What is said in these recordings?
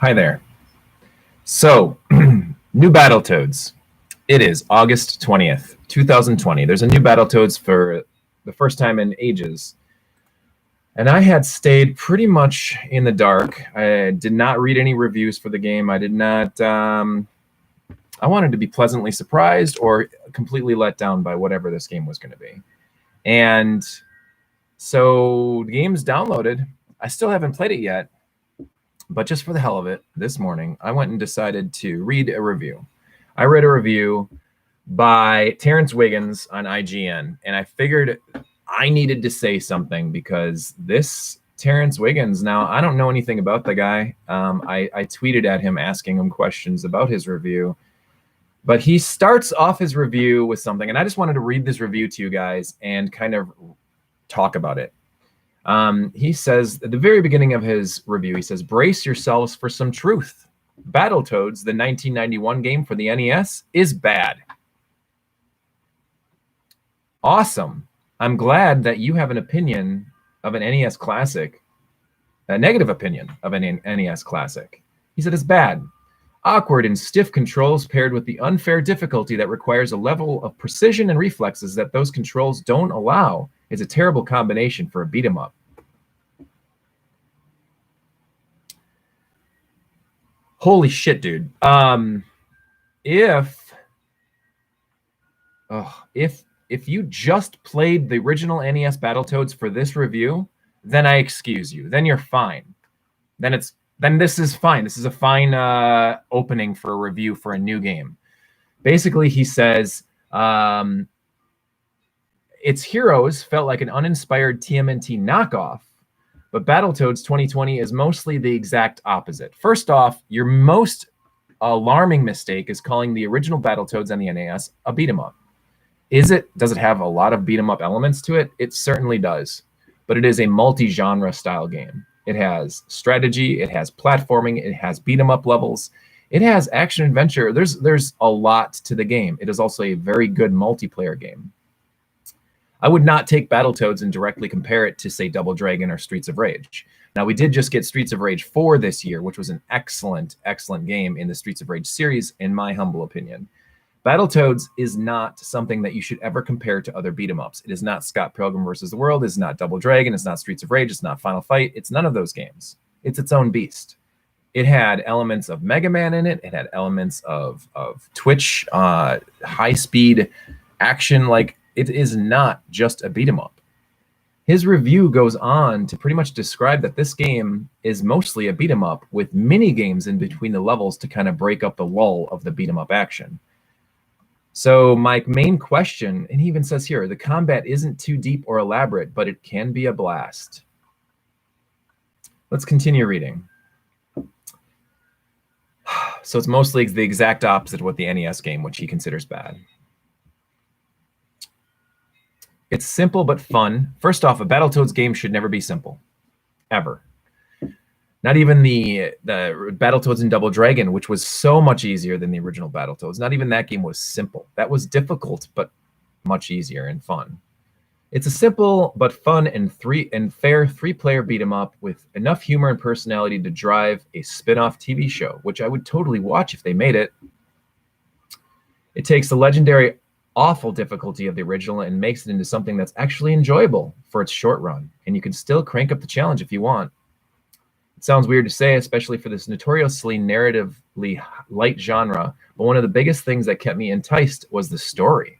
Hi there. So, new Battletoads. It is August 20th, 2020. There's a new Battletoads for the first time in ages. And I had stayed pretty much in the dark. I did not read any reviews for the game. I did not. I wanted to be pleasantly surprised or completely let down by whatever this game was going to be. And so the game's downloaded. I still haven't played it yet. But just for the hell of it, this morning, I went and decided to read a review. I read a review by Terrence Wiggins on IGN, and I figured I needed to say something because this Terrence Wiggins, now, I don't know anything about the guy. I tweeted at him asking him questions about his review, but he starts off his review with something, and I just wanted to read this review to you guys and kind of talk about it. He says at the very beginning of his review, he says, "Brace yourselves for some truth. Battletoads, the 1991 game for the NES, is bad." Awesome. I'm glad that you have an opinion of an NES classic, a negative opinion of an NES classic. He said it's bad. Awkward and stiff controls paired with the unfair difficulty that requires a level of precision and reflexes that those controls don't allow is a terrible combination for a beat 'em up. Holy shit, dude. If you just played the original NES Battletoads for this review, then I excuse you. Then you're fine. Then this is fine. This is a fine opening for a review for a new game. Basically, he says its heroes felt like an uninspired TMNT knockoff, but Battletoads 2020 is mostly the exact opposite. First off, your most alarming mistake is calling the original Battletoads on the NES a beat 'em up. Does it have a lot of beat 'em up elements to it? It certainly does, but it is a multi-genre style game. It has strategy, it has platforming, it has beat 'em up levels, it has action adventure. There's a lot to the game. It is also a very good multiplayer game. I would not take Battletoads and directly compare it to, say, Double Dragon or Streets of Rage. Now, we did just get Streets of Rage 4 this year, which was an excellent, excellent game in the Streets of Rage series, in my humble opinion. Battletoads is not something that you should ever compare to other beat-em-ups. It is not Scott Pilgrim vs. the World. It's not Double Dragon. It's not Streets of Rage. It's not Final Fight. It's none of those games. It's its own beast. It had elements of Mega Man in it. It had elements of Twitch, high-speed action. Like, it is not just a beat-em-up. His review goes on to pretty much describe that this game is mostly a beat-em-up with mini-games in between the levels to kind of break up the lull of the beat-em-up action. So my main question, and he even says here, the combat isn't too deep or elaborate, but it can be a blast. Let's continue reading. So it's mostly the exact opposite of what the NES game, which he considers bad. It's simple but fun. First off, a Battletoads game should never be simple. Ever. Not even the Battletoads and Double Dragon, which was so much easier than the original Battletoads. Not even that game was simple. That was difficult, but much easier and fun. It's a simple but fun and fair three-player beat-em-up with enough humor and personality to drive a spin-off TV show, which I would totally watch if they made it. It takes the legendary awful difficulty of the original and makes it into something that's actually enjoyable for its short run, and you can still crank up the challenge if you want. It sounds weird to say, especially for this notoriously narratively light genre, but one of the biggest things that kept me enticed was the story.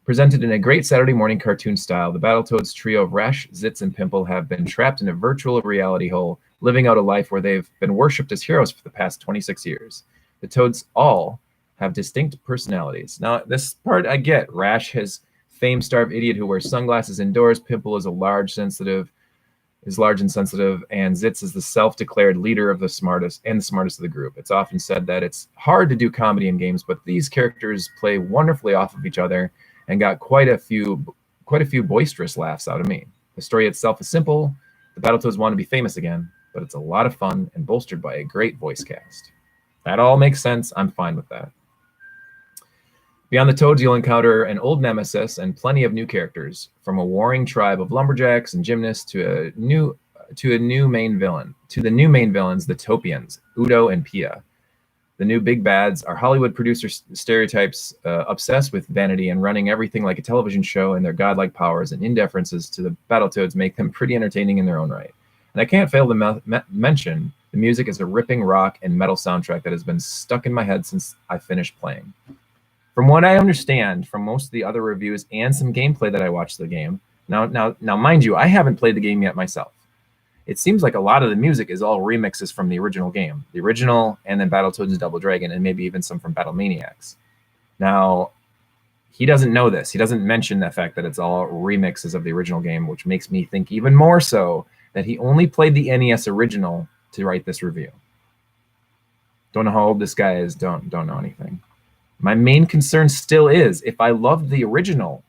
Presented in a great Saturday morning cartoon style, the Battletoads trio of Rash, Zitz, and Pimple have been trapped in a virtual reality hole, living out a life where they've been worshipped as heroes for the past 26 years. The Toads all have distinct personalities. Now, this part I get. Rash has fame-starved idiot who wears sunglasses indoors. Pimple is large and sensitive, and Zitz is the self-declared leader of the smartest of the group. It's often said that it's hard to do comedy in games, but these characters play wonderfully off of each other and got quite a few boisterous laughs out of me. The story itself is simple. The Battletoads want to be famous again, but it's a lot of fun and bolstered by a great voice cast. That all makes sense. I'm fine with that. Beyond the Toads, you'll encounter an old nemesis and plenty of new characters, from a warring tribe of lumberjacks and gymnasts to to the new main villains, the Topians, Udo and Pia. The new big bads are Hollywood producer stereotypes, obsessed with vanity and running everything like a television show, and their godlike powers and indifferences to the Battletoads make them pretty entertaining in their own right. And I can't fail to mention the music is a ripping rock and metal soundtrack that has been stuck in my head since I finished playing. From what I understand from most of the other reviews and some gameplay that I watched the game, now, mind you, I haven't played the game yet myself. It seems like a lot of the music is all remixes from the original game, and then Battletoads Double Dragon, and maybe even some from Battlemaniacs. Now, he doesn't know this. He doesn't mention the fact that it's all remixes of the original game, which makes me think even more so that he only played the NES original to write this review. Don't know how old this guy is. Don't know anything. My main concern still is, if I loved the original,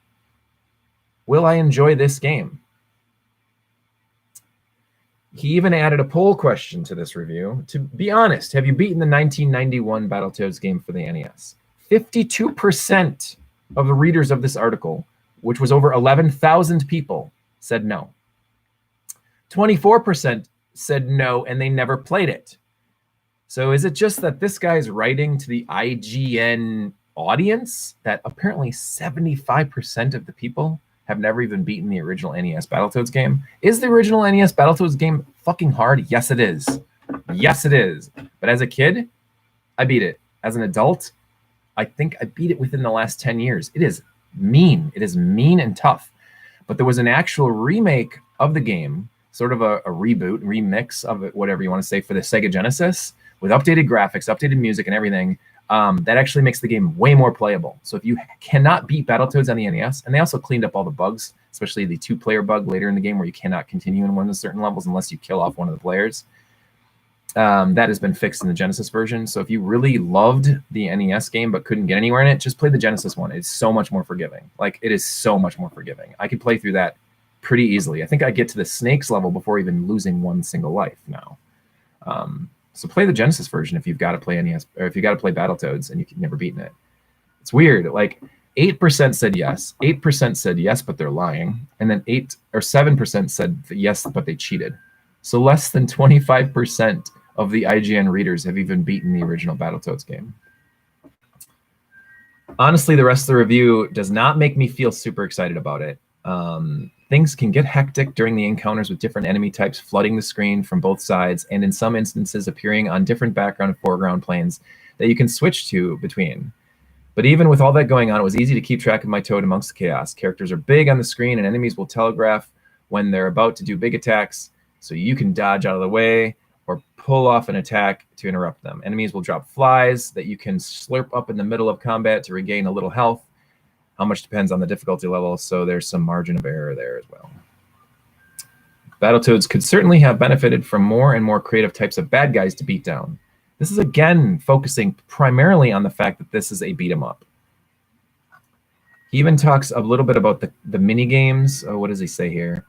will I enjoy this game? He even added a poll question to this review. To be honest, have you beaten the 1991 Battletoads game for the NES? 52% of the readers of this article, which was over 11,000 people, said no. 24% said no, and they never played it. So is it just that this guy's writing to the IGN audience that apparently 75% of the people have never even beaten the original NES Battletoads game? Is the original NES Battletoads game fucking hard? Yes, it is. Yes, it is. But as a kid, I beat it. As an adult, I think I beat it within the last 10 years. It is mean. It is mean and tough. But there was an actual remake of the game, sort of a reboot, remix of it, whatever you want to say, for the Sega Genesis, with updated graphics, updated music, and everything. That actually makes the game way more playable. So if you cannot beat Battletoads on the NES, and they also cleaned up all the bugs, especially the 2-player bug later in the game where you cannot continue in one of the certain levels unless you kill off one of the players. That has been fixed in the Genesis version. So if you really loved the NES game but couldn't get anywhere in it, just play the Genesis one. It's so much more forgiving. Like, it is so much more forgiving. I could play through that pretty easily. I think I get to the snakes level before even losing one single life now. So play the Genesis version if you've got to play NES, or if you got to play Battletoads and you've never beaten it. It's weird. Like 8% said yes, 8% said yes, but they're lying, and then 7% said yes, but they cheated. So less than 25% of the IGN readers have even beaten the original Battletoads game. Honestly, the rest of the review does not make me feel super excited about it. Things can get hectic during the encounters with different enemy types flooding the screen from both sides, and in some instances appearing on different background and foreground planes that you can switch to between. But even with all that going on, it was easy to keep track of my toad amongst the chaos. Characters are big on the screen, and enemies will telegraph when they're about to do big attacks, so you can dodge out of the way or pull off an attack to interrupt them. Enemies will drop flies that you can slurp up in the middle of combat to regain a little health. How much depends on the difficulty level, so there's some margin of error there as well. Battletoads could certainly have benefited from more and more creative types of bad guys to beat down. This is again focusing primarily on the fact that this is a beat 'em up. He even talks a little bit about the mini games. Oh, what does he say here?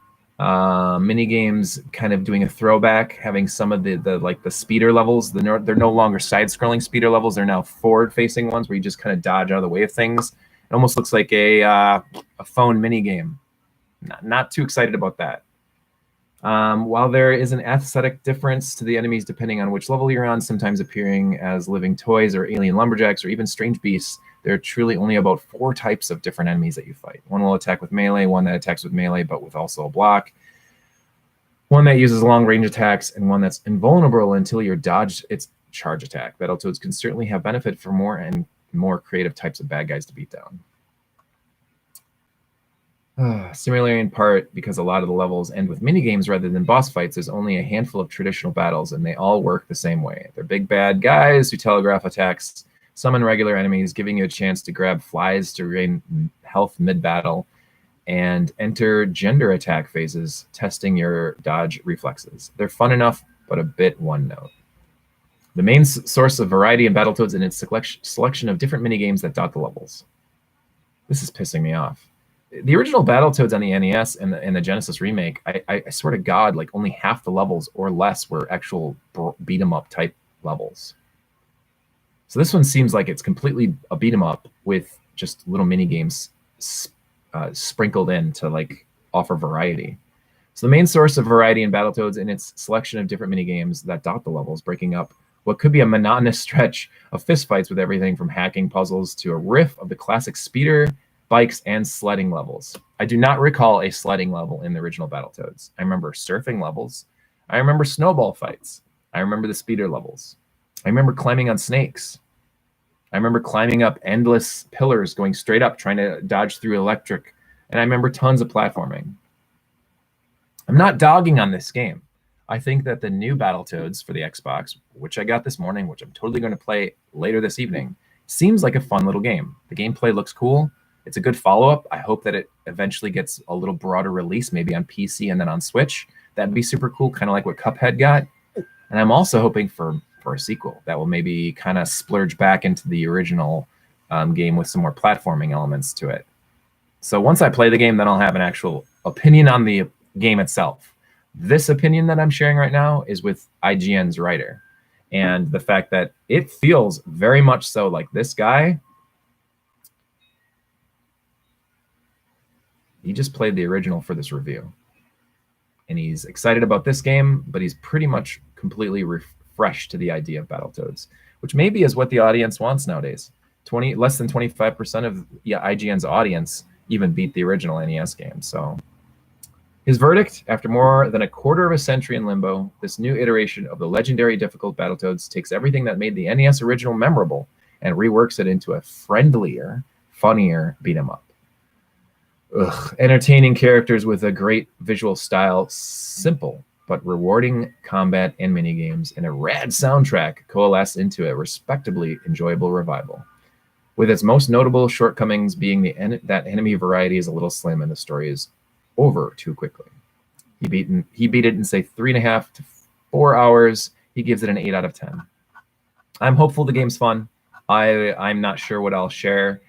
Mini games, kind of doing a throwback, having some of the speeder levels. They're no longer side-scrolling speeder levels. They're now forward-facing ones where you just kind of dodge out of the way of things. It almost looks like a phone mini game. Not too excited about that. While there is an aesthetic difference to the enemies depending on which level you're on, sometimes appearing as living toys or alien lumberjacks or even strange beasts, there are truly only about 4 types of different enemies that you fight. One will attack with melee, one that attacks with melee but with also a block, one that uses long-range attacks, and one that's invulnerable until you're dodged its charge attack. Battletoads can certainly have benefit for more and more creative types of bad guys to beat down. Similarly, in part because a lot of the levels end with minigames rather than boss fights, there's only a handful of traditional battles, and they all work the same way. They're big bad guys who telegraph attacks, summon regular enemies, giving you a chance to grab flies to regain health mid-battle, and enter gender attack phases, testing your dodge reflexes. They're fun enough, but a bit one-note. The main source of variety in Battletoads is its selection of different minigames that dot the levels. This is pissing me off. The original Battletoads on the NES and the Genesis remake, I swear to God, like only half the levels or less were actual beat 'em up type levels. So this one seems like it's completely a beat 'em up with just little mini games sprinkled in to like offer variety. So the main source of variety in Battletoads in its selection of different minigames that dot the levels, breaking up what could be a monotonous stretch of fistfights with everything from hacking puzzles to a riff of the classic speeder, bikes, and sledding levels. I do not recall a sledding level in the original Battletoads. I remember surfing levels. I remember snowball fights. I remember the speeder levels. I remember climbing on snakes. I remember climbing up endless pillars, going straight up, trying to dodge through electric. And I remember tons of platforming. I'm not dogging on this game. I think that the new Battletoads for the Xbox, which I got this morning, which I'm totally going to play later this evening, seems like a fun little game. The gameplay looks cool. It's a good follow-up. I hope that it eventually gets a little broader release, maybe on PC and then on Switch. That'd be super cool, kind of like what Cuphead got. And I'm also hoping for a sequel that will maybe kind of splurge back into the original game with some more platforming elements to it. So once I play the game, then I'll have an actual opinion on the game itself. This opinion that I'm sharing right now is with IGN's writer. And the fact that it feels very much so like this guy, he just played the original for this review. And he's excited about this game, but he's pretty much completely refreshed to the idea of Battletoads, which maybe is what the audience wants nowadays. Less than 25% of IGN's audience even beat the original NES game. So his verdict, after more than a quarter of a century in limbo, this new iteration of the legendary difficult Battletoads takes everything that made the NES original memorable and reworks it into a friendlier, funnier beat-em-up. Entertaining characters with a great visual style, simple but rewarding combat and minigames, and a rad soundtrack coalesce into a respectably enjoyable revival. With its most notable shortcomings being that enemy variety is a little slim and the story is over too quickly. He beat it in, say, 3.5 to 4 hours. He gives it an 8 out of 10. I'm hopeful the game's fun. I'm not sure what I'll share,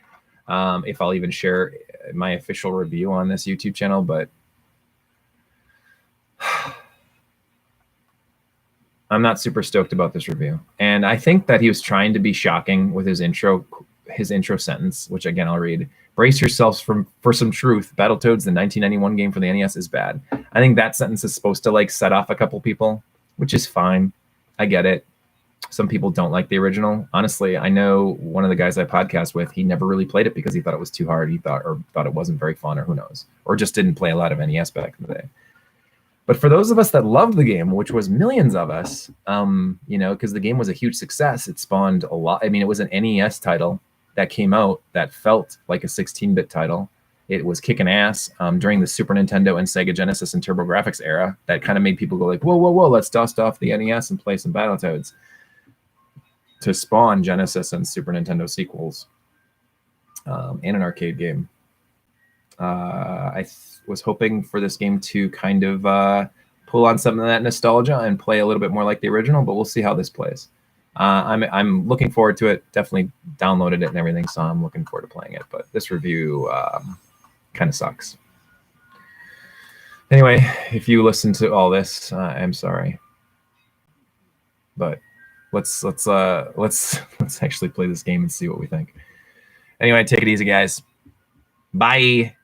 if I'll even share my official review on this YouTube channel, but I'm not super stoked about this review. And I think that he was trying to be shocking with his intro sentence, which again I'll read. Brace yourselves for some truth. Battletoads, the 1991 game for the NES, is bad. I think that sentence is supposed to like set off a couple people, which is fine. I get it. Some people don't like the original. Honestly, I know one of the guys I podcast with, he never really played it because he thought it was too hard. He thought it wasn't very fun, or who knows, or just didn't play a lot of NES back in the day. But for those of us that loved the game, which was millions of us, because the game was a huge success, it spawned a lot. I mean, it was an NES title that came out that felt like a 16-bit title. It was kicking ass during the Super Nintendo and Sega Genesis and TurboGrafx era. That kind of made people go like, whoa, let's dust off the NES and play some Battletoads, to spawn Genesis and Super Nintendo sequels and an arcade game. I was hoping for this game to kind of pull on some of that nostalgia and play a little bit more like the original, but we'll see how this plays. I'm looking forward to it. Definitely downloaded it and everything, so I'm looking forward to playing it. But this review kind of sucks. Anyway, if you listen to all this, I'm sorry. But let's actually play this game and see what we think. Anyway, take it easy, guys. Bye.